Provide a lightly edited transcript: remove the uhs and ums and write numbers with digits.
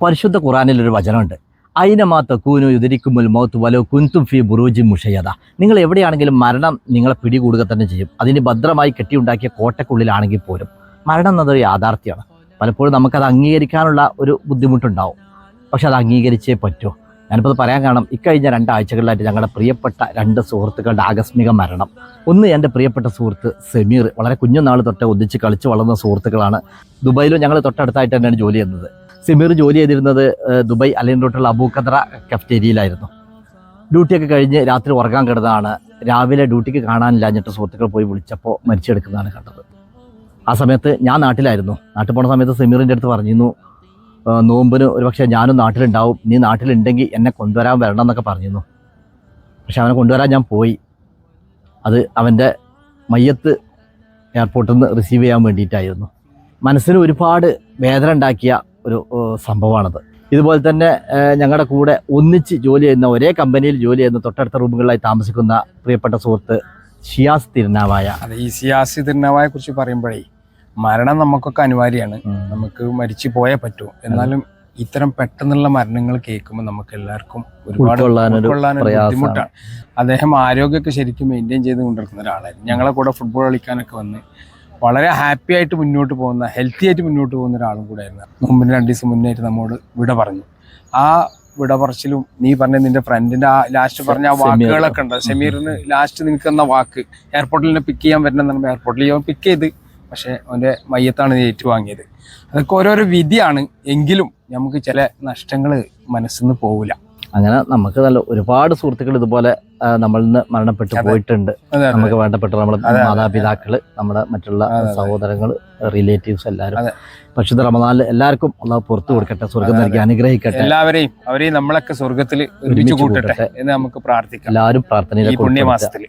പരിശുദ്ധ ഖുറാനിലൊരു വചനമുണ്ട്, അയിനമാ തക്കൂനു യുദരിക്കുമുൽ മൗത്ത് വലോ കുന്തും ഫി ബുറൂജി മുഷയ്യദ. നിങ്ങൾ എവിടെയാണെങ്കിലും മരണം നിങ്ങളെ പിടികൂടുക തന്നെ ചെയ്യും. അതിന് ഭദ്രമായി കെട്ടിയുണ്ടാക്കിയ കോട്ടക്കുള്ളിലാണെങ്കിൽ പോലും മരണം എന്നതൊരു യാഥാർത്ഥ്യമാണ്. പലപ്പോഴും നമുക്കത് അംഗീകരിക്കാനുള്ള ഒരു ബുദ്ധിമുട്ടുണ്ടാവും, പക്ഷെ അത് അംഗീകരിച്ചേ പറ്റൂ. ഞാനിപ്പോൾ പറയാൻ കാരണം, ഇക്കഴിഞ്ഞ 2 ആഴ്ചകളിലായിട്ട് ഞങ്ങളുടെ പ്രിയപ്പെട്ട 2 സുഹൃത്തുക്കളുടെ ആകസ്മിക മരണം. ഒന്ന് എൻ്റെ പ്രിയപ്പെട്ട സുഹൃത്ത് സെമീർ, വളരെ കുഞ്ഞുനാൾ തൊട്ട് ഒന്നിച്ച് കളിച്ച് വളർന്ന സുഹൃത്തുക്കളാണ്. ദുബായിലും ഞങ്ങൾ തൊട്ടടുത്തായിട്ട് തന്നെയാണ് ജോലി ചെയ്യുന്നത്. സെമീർ ജോലി ചെയ്തിരുന്നത് ദുബായ് അലൈൻ റോട്ടുള്ള അബൂഖദ്ര കഫ്റ്റേരിയയിലായിരുന്നു. ഡ്യൂട്ടിയൊക്കെ കഴിഞ്ഞ് രാത്രി ഉറങ്ങാൻ കിടന്നതാണ്. രാവിലെ ഡ്യൂട്ടിക്ക് കാണാനില്ലാഞ്ഞിട്ട് സുഹൃത്തുക്കൾ പോയി വിളിച്ചപ്പോൾ മരിച്ചെടുക്കുന്നതാണ് കണ്ടത്. ആ സമയത്ത് ഞാൻ നാട്ടിലായിരുന്നു. നാട്ടിൽ പോണ സമയത്ത് സെമീറിൻ്റെ അടുത്ത് പറഞ്ഞിരുന്നു, നോമ്പിന് ഒരുപക്ഷെ ഞാനും നാട്ടിലുണ്ടാവും, നീ നാട്ടിലുണ്ടെങ്കിൽ എന്നെ കൊണ്ടുവരാൻ വരണം എന്നൊക്കെ പറഞ്ഞിരുന്നു. പക്ഷെ അവനെ കൊണ്ടുവരാൻ ഞാൻ പോയി. അത് അവൻ്റെ മയ്യത്ത് എയർപോർട്ടിൽ നിന്ന് റിസീവ് ചെയ്യാൻ വേണ്ടിയിട്ടായിരുന്നു. മനസ്സിന് ഒരുപാട് വേദന ഉണ്ടാക്കിയ ഒരു സംഭവമാണത്. ഇതുപോലെ തന്നെ ഞങ്ങളുടെ കൂടെ ഒന്നിച്ച് ജോലി ചെയ്യുന്ന, ഒരേ കമ്പനിയിൽ ജോലി ചെയ്യുന്ന, തൊട്ടടുത്ത റൂമുകളിലായി താമസിക്കുന്ന പ്രിയപ്പെട്ട സുഹൃത്ത് ഷിയാസ് തിരുനാവായ. അതെ, ഈ ഷിയാസ് തിരുനാവായെ കുറിച്ച് പറയുമ്പോഴേ, മരണം നമുക്കൊക്കെ അനിവാര്യമാണ്, നമുക്ക് മരിച്ചു പോയേ പറ്റൂ. എന്നാലും ഇത്തരം പെട്ടെന്നുള്ള മരണങ്ങൾ കേൾക്കുമ്പോൾ നമുക്ക് എല്ലാവർക്കും ഒരുപാട് ബുദ്ധിമുട്ടാണ്. അദ്ദേഹം ആരോഗ്യമൊക്കെ ശരിക്കും മെയിൻറ്റെയിൻ ചെയ്ത് കൊണ്ടിരിക്കുന്ന ഒരാളായിരുന്നു. ഞങ്ങളെ കൂടെ ഫുട്ബോൾ കളിക്കാനൊക്കെ വന്ന് വളരെ ഹാപ്പി ആയിട്ട് മുന്നോട്ട് പോകുന്ന, ഹെൽത്തി ആയിട്ട് മുന്നോട്ട് പോകുന്ന ഒരാളും കൂടെ ആയിരുന്നു. മുമ്പിന് 2 ദിവസം മുന്നായിട്ട് നമ്മോട് വിട പറഞ്ഞു. ആ വിട പറച്ചിലും നീ പറഞ്ഞ നിന്റെ ഫ്രണ്ടിന്റെ ആ ലാസ്റ്റ് പറഞ്ഞ ആ വാക്കുകളൊക്കെ ഉണ്ട്. ഷമീറിന് ലാസ്റ്റ് നിനക്ക് തന്ന വാക്ക്, എയർപോർട്ടിൽ തന്നെ പിക്ക് ചെയ്യാൻ പറ്റുന്ന എയർപോർട്ടിൽ പിക്ക് ചെയ്ത്, പക്ഷെ അവൻ്റെ മയ്യത്താണ് ഏറ്റുവാങ്ങിയത്. അതൊക്കെ ഓരോരോ വിധിയാണ്. എങ്കിലും നമുക്ക് ചില നഷ്ടങ്ങൾ മനസ്സിൽ നിന്ന് പോവില്ല. അങ്ങനെ നമുക്ക് ഒരുപാട് സുഹൃത്തുക്കൾ ഇതുപോലെ നമ്മളിൽ നിന്ന് മരണപ്പെട്ടു പോയിട്ടുണ്ട്. നമുക്ക് വേണ്ടപ്പെട്ട നമ്മുടെ മാതാപിതാക്കള്, നമ്മുടെ മറ്റുള്ള സഹോദരങ്ങൾ, റിലേറ്റീവ്സ് എല്ലാവരും. പരിശുദ്ധ റമദാനിൽ എല്ലാവർക്കും അള്ളാഹു പുറത്തു കൊടുക്കട്ടെ, സ്വർഗം നൽകി അനുഗ്രഹിക്കട്ടെ. അവരെയും നമ്മളൊക്കെ സ്വർഗത്തിൽ ഒരുമിച്ച് കൂട്ടട്ടെ എന്ന് നമുക്ക് പ്രാർത്ഥിക്കാം. എല്ലാവരും പ്രാർത്ഥനയിൽ പുണ്യമാസത്തിൽ.